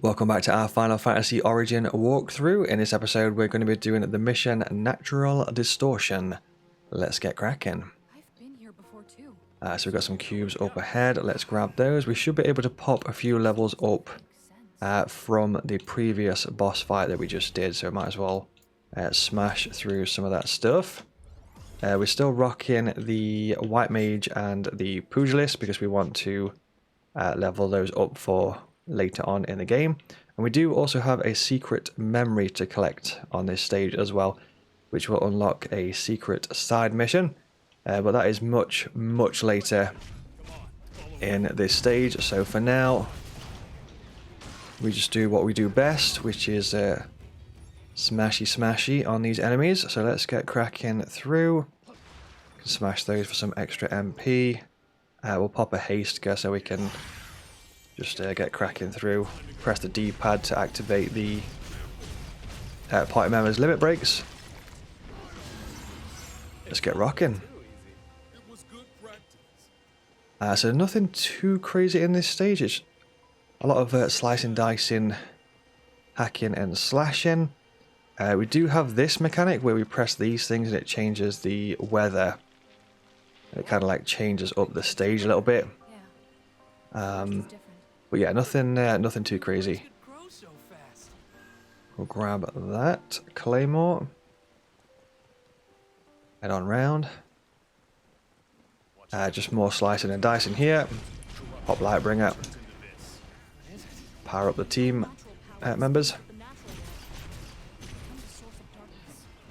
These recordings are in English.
Welcome back to our Final Fantasy Origin walkthrough. In this episode we're going to be doing the mission Natural Distortion. Let's get cracking. I've been here before too. So we've got some cubes up ahead. Let's grab those. We should be able to pop a few levels up from the previous boss fight that we just did, so we might as well smash through some of that stuff. We're still rocking the White Mage and the Pugilist because we want to level those up for later on in the game. And we do also have a secret memory to collect on this stage as well, which will unlock a secret side mission, but that is much later in this stage. So for now we just do what we do best, which is smashy on these enemies. So let's get cracking through. Can smash those for some extra MP. We'll pop a haste so we can just get cracking through. Press the D-pad to activate the party members' limit breaks. Let's get rocking. So nothing too crazy in this stage. It's a lot of slicing, dicing, hacking and slashing. We do have this mechanic where we press these things and it changes the weather. It kind of like changes up the stage a little bit. But yeah, nothing too crazy. We'll grab that Claymore. Head on round. Just more slicing and dicing here. Pop Lightbringer. Power up the team members.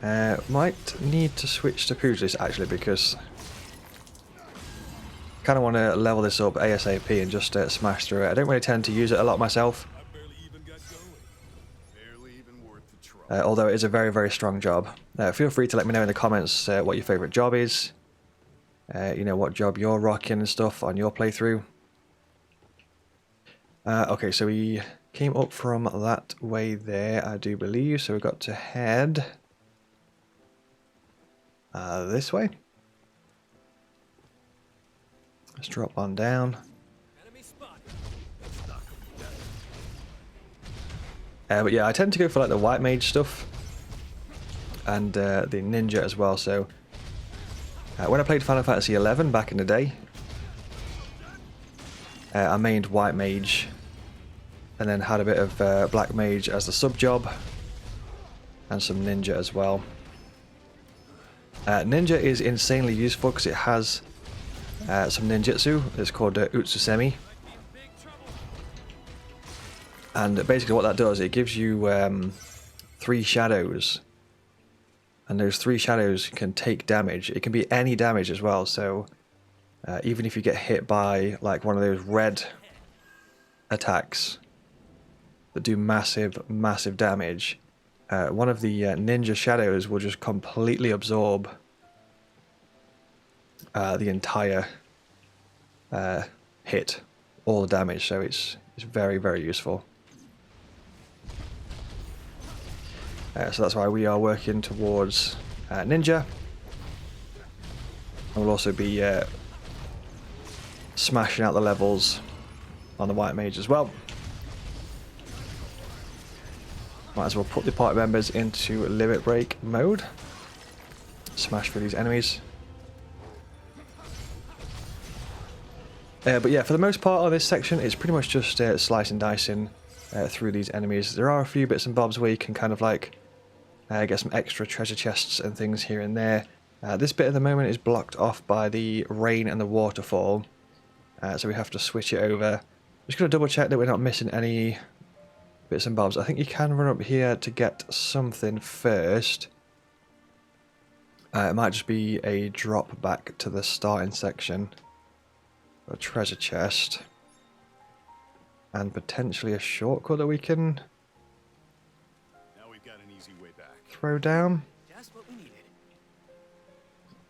Might need to switch to Pugilist actually, because I kind of want to level this up ASAP and just smash through it. I don't really tend to use it a lot myself, although it is a very strong job. Feel free to let me know in the comments what your favourite job is. You know, what job you're rocking and stuff on your playthrough. Okay, so we came up from that way there, I do believe, so we've got to head this way. Let's drop on down. But yeah, I tend to go for like the White Mage stuff and the Ninja as well. So when I played Final Fantasy XI back in the day, I mained White Mage and then had a bit of Black Mage as the sub job and some Ninja as well. Ninja is insanely useful because it has some ninjutsu. It's called Utsusemi, and basically what that does, it gives you 3 shadows, and those 3 shadows can take damage. It can be any damage as well, so even if you get hit by like one of those red attacks that do massive damage, one of the ninja shadows will just completely absorb the entire hit, all the damage. So it's very useful. So that's why we are working towards Ninja, and we'll also be smashing out the levels on the White Mage as well. Might as well put the party members into limit break mode. Smash through these enemies. But yeah, for the most part on this section, it's pretty much just slicing, dicing through these enemies. There are a few bits and bobs where you can kind of like get some extra treasure chests and things here and there. This bit at the moment is blocked off by the rain and the waterfall, so we have to switch it over. Just going to double check that we're not missing any bits and bobs. I think you can run up here to get something first. It might just be a drop back to the starting section. A treasure chest. And potentially a shortcut that we can throw down.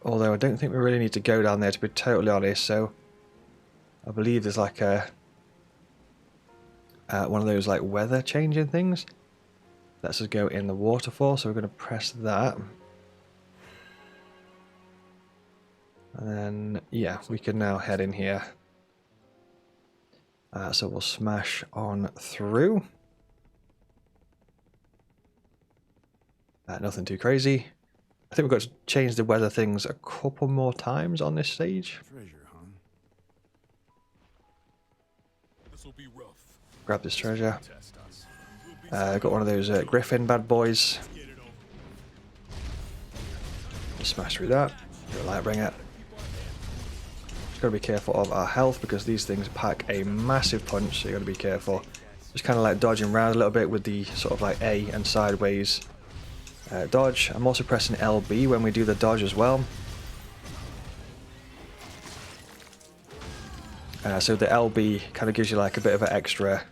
Although I don't think we really need to go down there, to be totally honest. So I believe there's like a one of those like weather changing things. Let's just go in the waterfall, so we're going to press that. And then, yeah, we can now head in here. So we'll smash on through. Nothing too crazy. I think we've got to change the weather things a couple more times on this stage. Treasure, huh? This'll be rough. Grab this treasure. Test us. Got one of those Griffin bad boys. Just smash through that. Do a Lightbringer. Just got to be careful of our health because these things pack a massive punch, so you got to be careful. Just kind of like dodging around a little bit with the sort of like A and sideways dodge. I'm also pressing LB when we do the dodge as well. So the LB kind of gives you like a bit of an extra.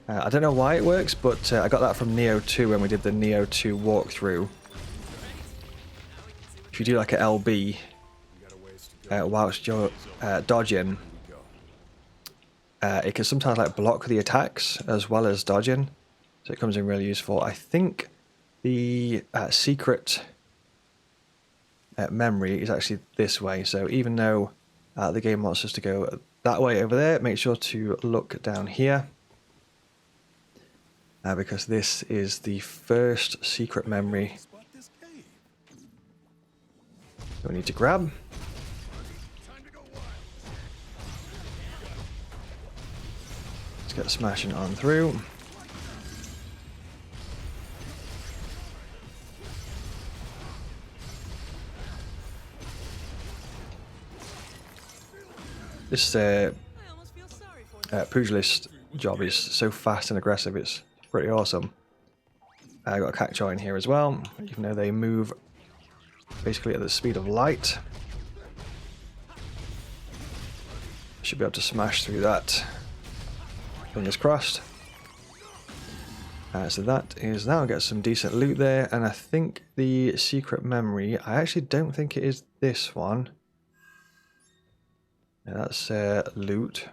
I don't know why it works, but I got that from Neo 2 when we did the Neo 2 walkthrough. If you do like a LB whilst you're dodging, it can sometimes like block the attacks as well as dodging, so it comes in really useful. I think the secret memory is actually this way, so even though the game wants us to go that way over there, make sure to look down here, because this is the first secret memory that we need to grab. Let's get smashing on through. This pugilist job is so fast and aggressive, it's pretty awesome. I got a cactuar in here as well, even though they move basically at the speed of light. Should be able to smash through that. Fingers crossed. So that is now get some decent loot there, and I think the secret memory, I actually don't think it is this one. Yeah, that's loot.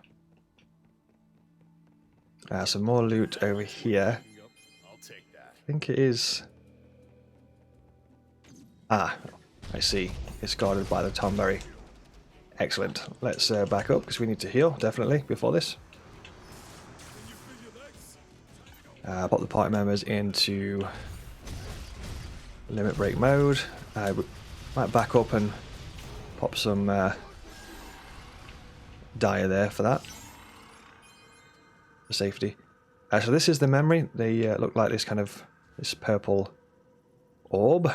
Some more loot over here. I think it is. Ah, I see. It's guarded by the Tomberry. Excellent. Let's back up because we need to heal, definitely, before this. Pop the party members into limit break mode. We might back up and pop some dire there for that. For safety. So this is the memory. They look like this kind of this purple orb.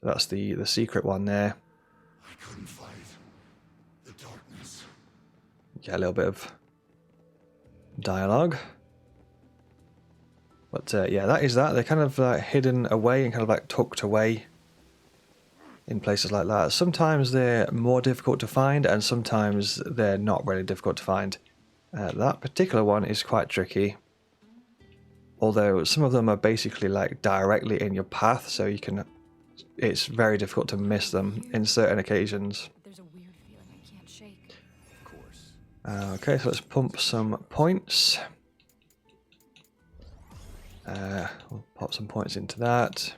So that's the secret one there. I couldn't fight the darkness. Yeah, a little bit of dialogue. But yeah, that is that. They're kind of hidden away and kind of like tucked away in places like that. Sometimes they're more difficult to find and sometimes they're not really difficult to find. That particular one is quite tricky. Although some of them are basically like directly in your path, so you can. It's very difficult to miss them in certain occasions. There's a weird feeling I can't shake. Of course. Okay, so let's pump some points. We'll pop some points into that.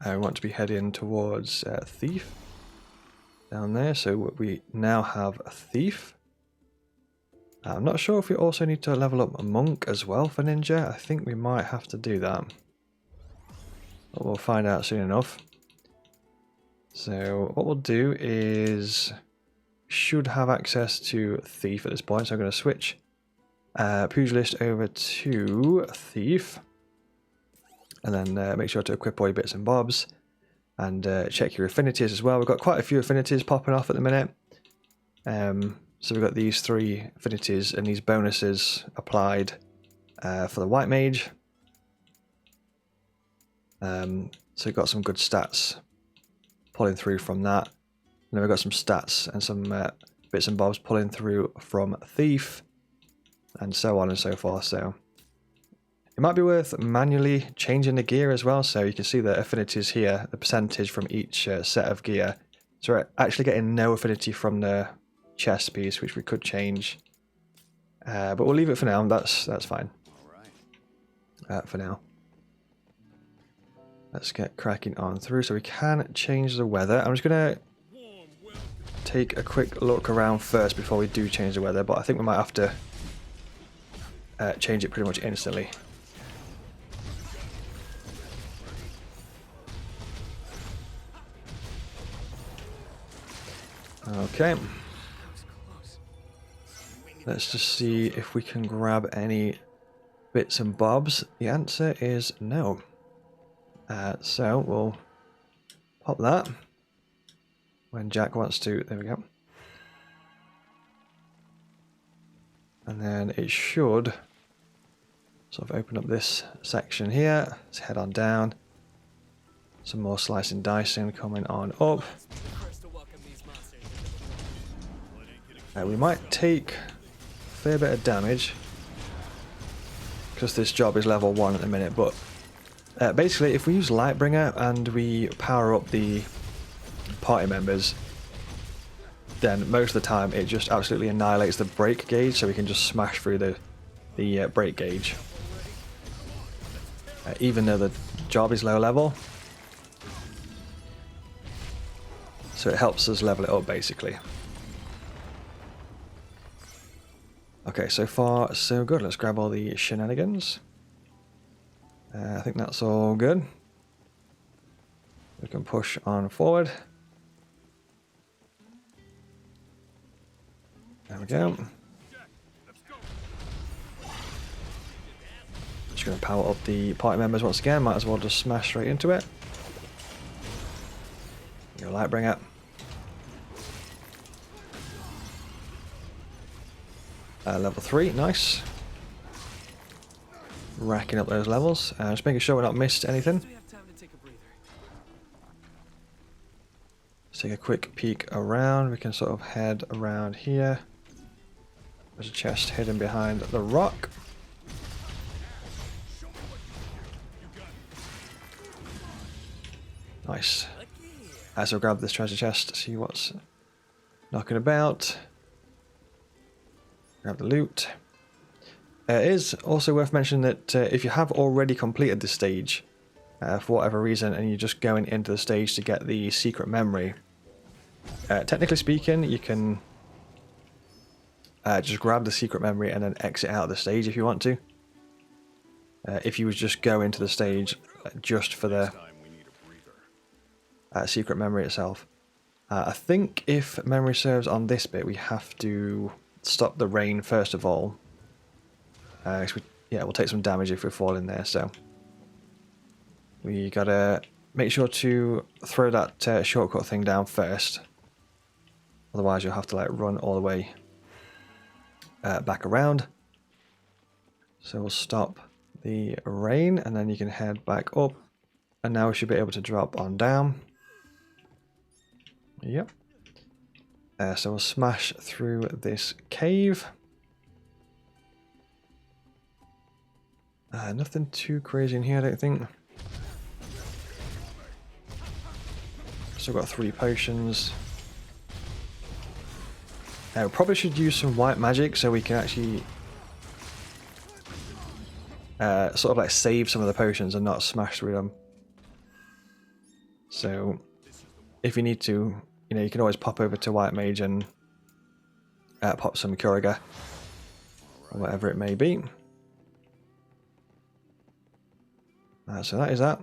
We want to be heading towards Thief down there, so we now have a Thief. I'm not sure if we also need to level up a Monk as well for Ninja. I think we might have to do that. But we'll find out soon enough. So what we'll do is should have access to Thief at this point, so I'm going to switch Pugilist over to Thief. And then make sure to equip all your bits and bobs. And check your affinities as well. We've got quite a few affinities popping off at the minute. So we've got these 3 affinities and these bonuses applied for the White Mage. So we've got some good stats pulling through from that. And then we've got some stats and some bits and bobs pulling through from Thief. And so on and so forth. So it might be worth manually changing the gear as well. So you can see the affinities here, the percentage from each set of gear. So we're actually getting no affinity from the chest piece, which we could change. But we'll leave it for now. That's fine. For now. Let's get cracking on through so we can change the weather. I'm just going to take a quick look around first before we do change the weather, but I think we might have to change it pretty much instantly. Okay. Let's just see if we can grab any bits and bobs. The answer is no. So we'll pop that when Jack wants to. There we go. And then it should sort of open up this section here. Let's head on down. Some more slicing dicing coming on up. We might take a fair bit of damage because this job is level 1 at the minute, but basically if we use Lightbringer and we power up the party members, then most of the time it just absolutely annihilates the break gauge, so we can just smash through the break gauge. Even though the job is low level. So it helps us level it up basically. Okay, so far so good. Let's grab all the shenanigans. I think that's all good. We can push on forward. There we go. Just going to power up the party members once again. Might as well just smash straight into it. Your Lightbringer. Level 3, nice. Racking up those levels. Just making sure we're not missed anything. Let's take a quick peek around. We can sort of head around here. There's a chest hidden behind the rock. Nice. So we'll grab this treasure chest, see what's knocking about. Grab the loot. It is also worth mentioning that if you have already completed this stage, for whatever reason, and you're just going into the stage to get the secret memory, technically speaking, you can just grab the secret memory and then exit out of the stage if you want to. If you would just go into the stage just for the secret memory itself. I think if memory serves on this bit, we have to stop the rain first of all. We'll take some damage if we fall in there, so we gotta make sure to throw that shortcut thing down first. Otherwise you'll have to like run all the way back around. So we'll stop the rain and then you can head back up, and now we should be able to drop on down. Yep. So we'll smash through this cave. Nothing too crazy in here, I don't think. Still got 3 potions. We probably should use some white magic so we can actually sort of like save some of the potions and not smash through them. So if you need to, you know, you can always pop over to White Mage and pop some Kuriga or whatever it may be. So that is that.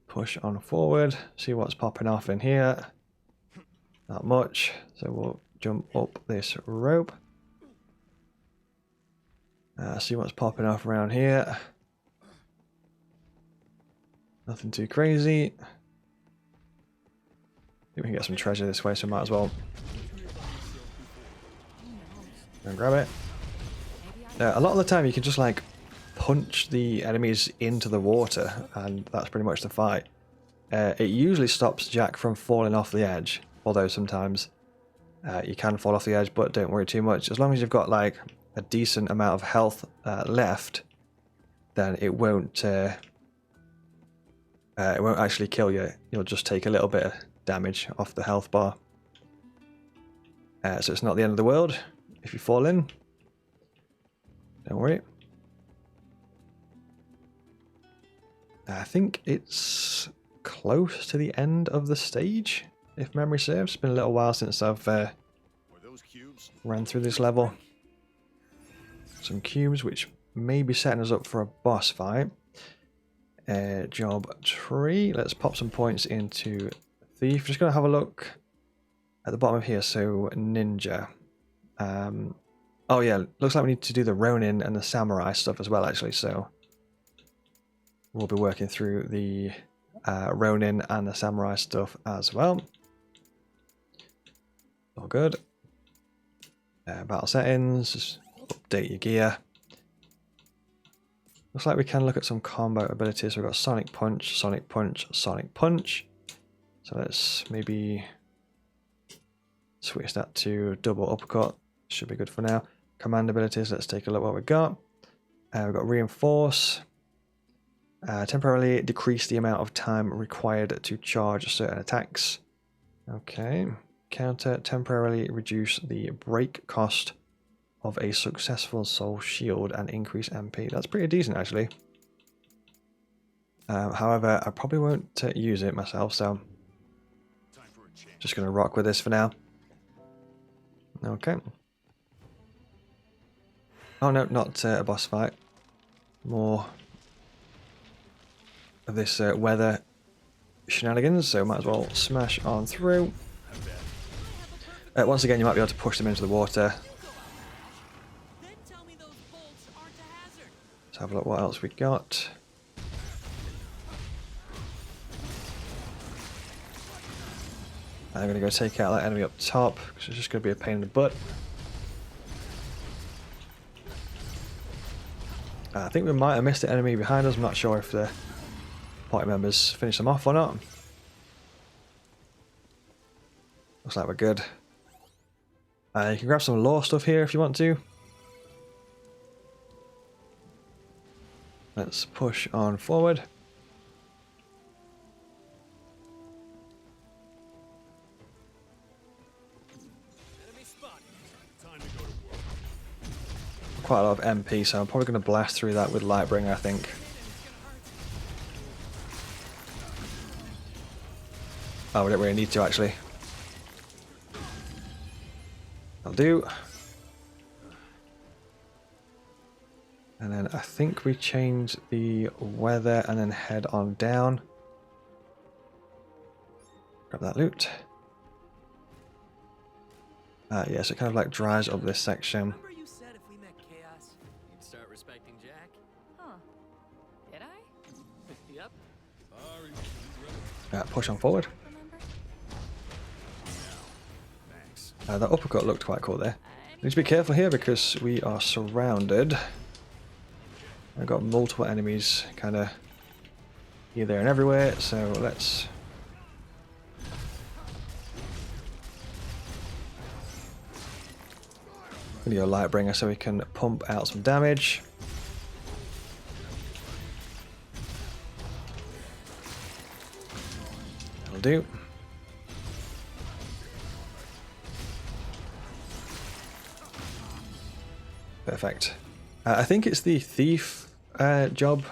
Push on forward, see what's popping off in here. Not much, so we'll jump up this rope. See what's popping off around here. Nothing too crazy. I think we can get some treasure this way, so might as well go and grab it. A lot of the time you can just like punch the enemies into the water and that's pretty much the fight. It usually stops Jack from falling off the edge, although sometimes you can fall off the edge, but don't worry too much. As long as you've got like a decent amount of health left, then it won't actually kill you. You'll just take a little bit of damage off the health bar. So it's not the end of the world if you fall in. Don't worry. I think it's close to the end of the stage, if memory serves. It's been a little while since I've ran through this level. Some cubes, which may be setting us up for a boss fight. Job tree. Let's pop some points into Thief. Just going to have a look at the bottom of here. So ninja. Oh yeah, looks like we need to do the Ronin and the Samurai stuff as well, actually. So we'll be working through the Ronin and the Samurai stuff as well. All good. Battle settings, just update your gear. Looks like we can look at some combo abilities. We've got Sonic Punch, Sonic Punch, Sonic Punch. So let's maybe switch that to double uppercut. Should be good for now. Command abilities, let's take a look what we've got. We've got Reinforce. Temporarily decrease the amount of time required to charge certain attacks. Okay. Counter, temporarily reduce the break cost of a successful soul shield and increase MP. That's pretty decent, actually. However, I probably won't use it myself, so just going to rock with this for now. Okay. Oh no, not a boss fight. More of this weather shenanigans, so might as well smash on through. Once again, you might be able to push them into the water. Let's have a look what else we got. I'm going to go take out that enemy up top, because it's just going to be a pain in the butt. I think we might have missed the enemy behind us. I'm not sure if the party members finished them off or not. Looks like we're good. You can grab some lore stuff here if you want to. Let's push on forward. Quite a lot of MP, so I'm probably going to blast through that with Lightbringer, I think. Oh, we don't really need to, actually. I'll do. And then I think we change the weather and then head on down. Grab that loot. Yeah, so it kind of like dries up this section. Remember you said if we met chaos, you'd start respecting Jack? Huh. Did I? Yep. Push on forward. Remember? Thanks. That uppercut looked quite cool there. Need to be careful here because we are surrounded. I've got multiple enemies kind of here, there and everywhere, so let's... I'm going to go Lightbringer so we can pump out some damage. That'll do. Perfect. I think it's the thief job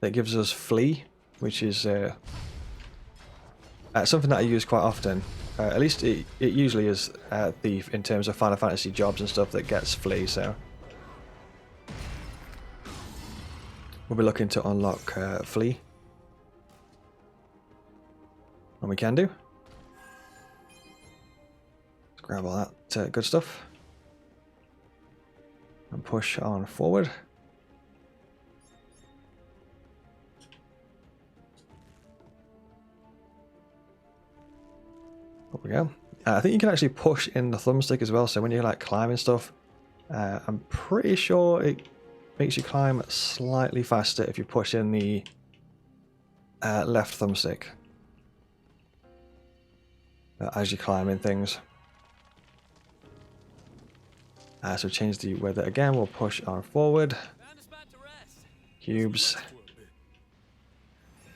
that gives us flee, which is something that I use quite often. At least it usually is thief in terms of Final Fantasy jobs and stuff that gets flee, so we'll be looking to unlock flee. And we can do. Let's grab all that good stuff. And push on forward. There we go. I think you can actually push in the thumbstick as well, so when you're like climbing stuff, I'm pretty sure it makes you climb slightly faster if you push in the left thumbstick as you're climbing things. So change the weather again, we'll push on forward. Found a spot to rest. Cubes.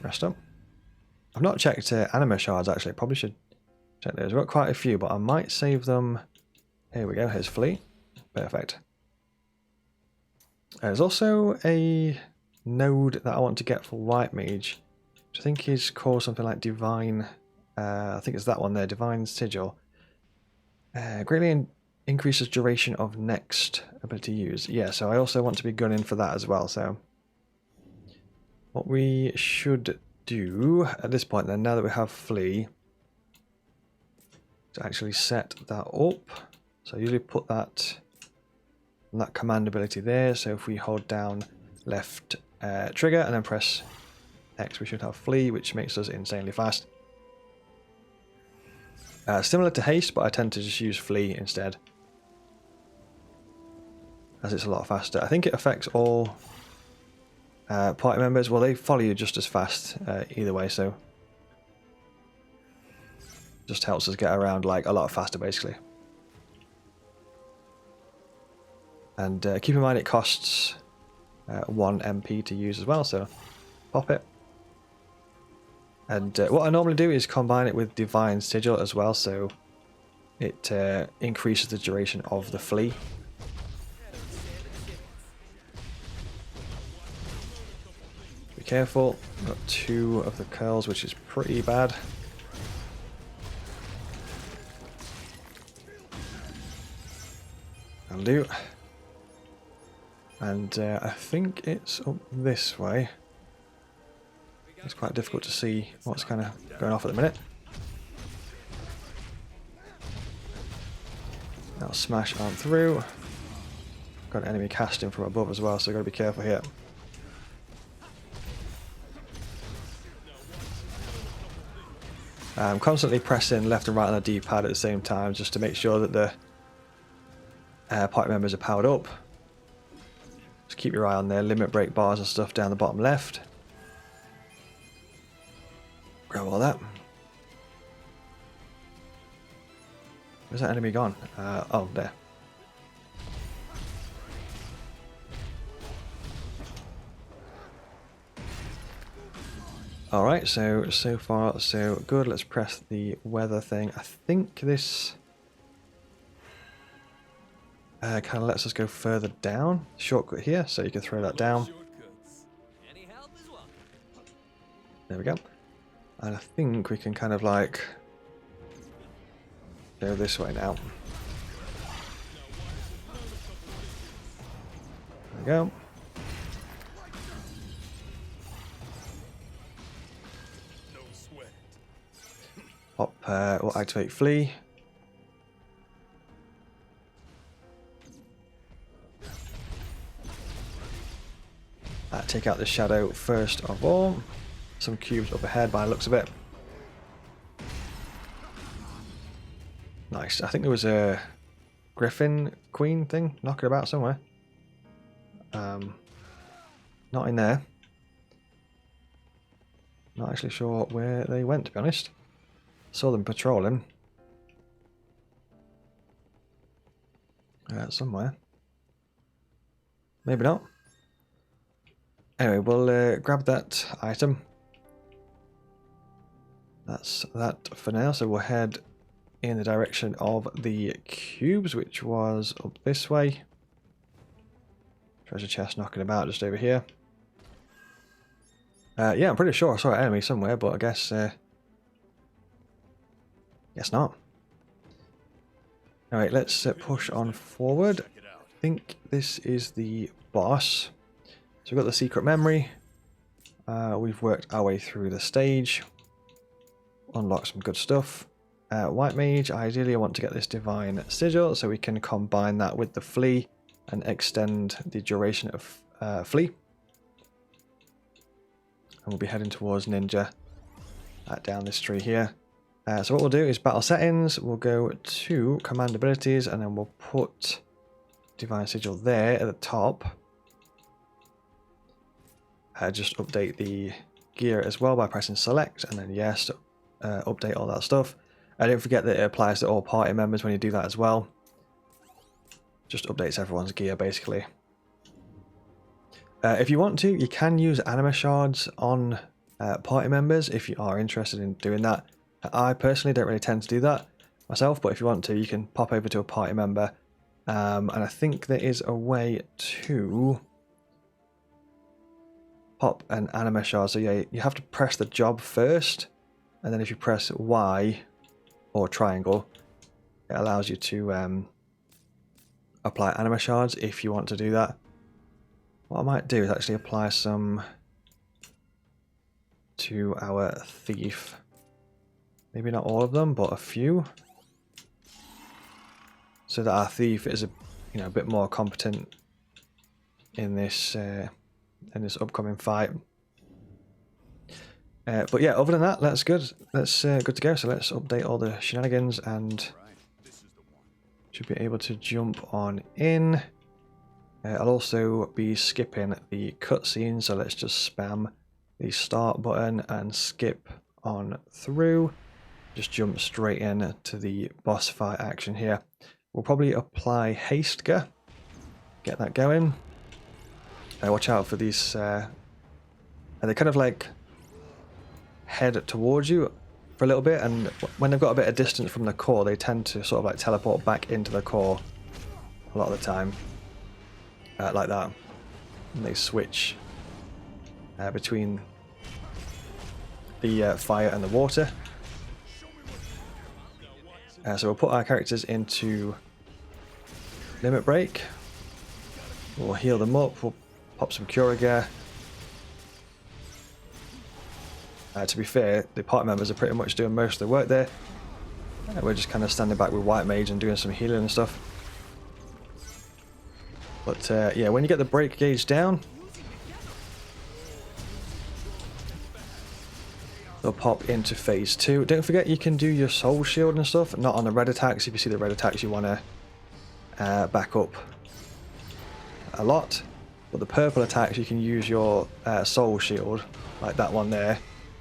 Rest up. I've not checked anima shards actually, probably should check those. We've got quite a few, but I might save them. Here we go, here's flee. Perfect. There's also a node that I want to get for White Mage, which I think is called something like Divine. I think it's that one there, Divine Sigil. Greatly increases duration of next ability use. Yeah, so I also want to be gunning for that as well. So what we should do at this point then, now that we have flee, to actually set that up. So I usually put that command ability there. So if we hold down left trigger and then press X, we should have flee, which makes us insanely fast. Similar to haste, but I tend to just use flee instead, as it's a lot faster. I think it affects all party members. Well, they follow you just as fast either way, so just helps us get around like a lot faster basically. And keep in mind it costs 1 MP to use as well, so pop it. And what I normally do is combine it with Divine Sigil as well, so it increases the duration of the flee. Be careful, I've got 2 of the curls, which is pretty bad. That'll do. And I think it's up this way. It's quite difficult to see what's kind of going off at the minute. That'll smash on through. Got an enemy casting from above as well, so I've got to be careful here. I'm constantly pressing left and right on the D-pad at the same time just to make sure that the party members are powered up. Just keep your eye on their limit break bars and stuff down the bottom left. Grab all that. Where's that enemy gone? Oh, there. Alright, so far so good. Let's press the weather thing. I think this kind of lets us go further down. Shortcut here, so you can throw that down. Any help as well? There we go. And I think we can kind of like go this way now. There we go. No sweat. Pop, we'll activate flee. Take out the shadow first of all. Some cubes up ahead by the looks of it. Nice. I think there was a Griffin Queen thing knocking about somewhere. Not in there. Not actually sure where they went, to be honest. Saw them patrolling. Somewhere. Maybe not. Anyway, we'll grab that item. That's that for now, so we'll head in the direction of the cubes, which was up this way. Treasure chest knocking about just over here. Yeah, I'm pretty sure I saw an enemy somewhere, but I guess not. Alright, let's push on forward. I think this is the boss. So we've got the secret memory. We've worked our way through the stage. Unlocked some good stuff. White Mage, ideally I want to get this Divine Sigil so we can combine that with the flee and extend the duration of flee. And we'll be heading towards Ninja down this tree here. So what we'll do is battle settings, we'll go to command abilities, and then we'll put Divine Sigil there at the top. Just update the gear as well by pressing select, and then yes, update all that stuff. Don't forget that it applies to all party members when you do that as well. Just updates everyone's gear basically. If you want to, you can use anima shards on party members if you are interested in doing that. I personally don't really tend to do that myself, but if you want to, you can pop over to a party member. And I think there is a way to pop an anima shard. So yeah, you have to press the job first, and then if you press Y or triangle, it allows you to apply anima shards if you want to do that. What I might do is actually apply some to our thief. Maybe not all of them, but a few. so that our thief is a bit more competent in this upcoming fight. But yeah, other than that, that's good. That's good to go. So let's update all the shenanigans and should be able to jump on in. I'll also be skipping the cutscene, so let's just spam the start button and skip on through. Just jump straight in to the boss fight action here. We'll probably apply haste gear, get that going. Watch out for these. They kind of like head towards you for a little bit, and when they've got a bit of distance from the core, they tend to sort of like teleport back into the core a lot of the time, like that. And they switch between the fire and the water. So we'll put our characters into limit break. We'll heal them up. We'll pop some cure gear. To be fair, the party members are pretty much doing most of the work there. We're just kind of standing back with White Mage and doing some healing and stuff. But yeah, when you get the break gauge down, they'll pop into phase 2. Don't forget you can do your soul shield and stuff, not on the red attacks. If you see the red attacks, you want to back up a lot. But the purple attacks, you can use your soul shield, like that one there.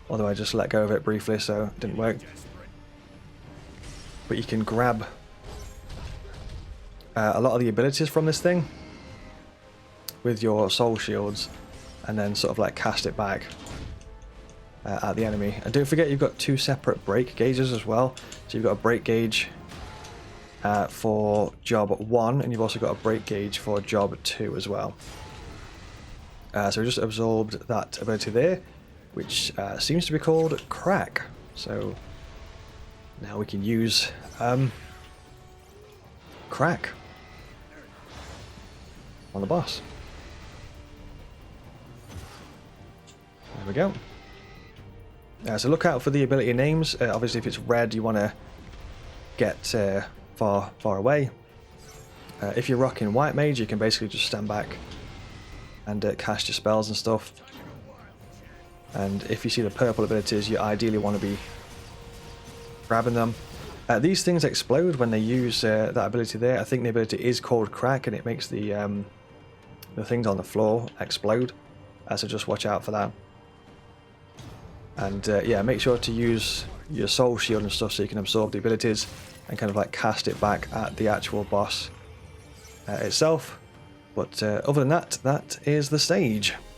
Although I just let go of it briefly, so it didn't work. But you can grab a lot of the abilities from this thing with your soul shields and then sort of like cast it back at the enemy. And don't forget you've got 2 separate break gauges as well. So you've got a break gauge for job 1, and you've also got a break gauge for job 2 as well. So we just absorbed that ability there, which seems to be called Crack. So now we can use Crack on the boss. There we go. So look out for the ability names. Obviously if it's red you want to get far away. If you're rocking White Mage you can basically just stand back and cast your spells and stuff. And if you see the purple abilities, you ideally want to be grabbing them. These things explode when they use that ability there. I think the ability is called Crack, and it makes the things on the floor explode. So just watch out for that. And yeah, make sure to use your soul shield and stuff so you can absorb the abilities and kind of like cast it back at the actual boss itself. But other than that, that is the stage.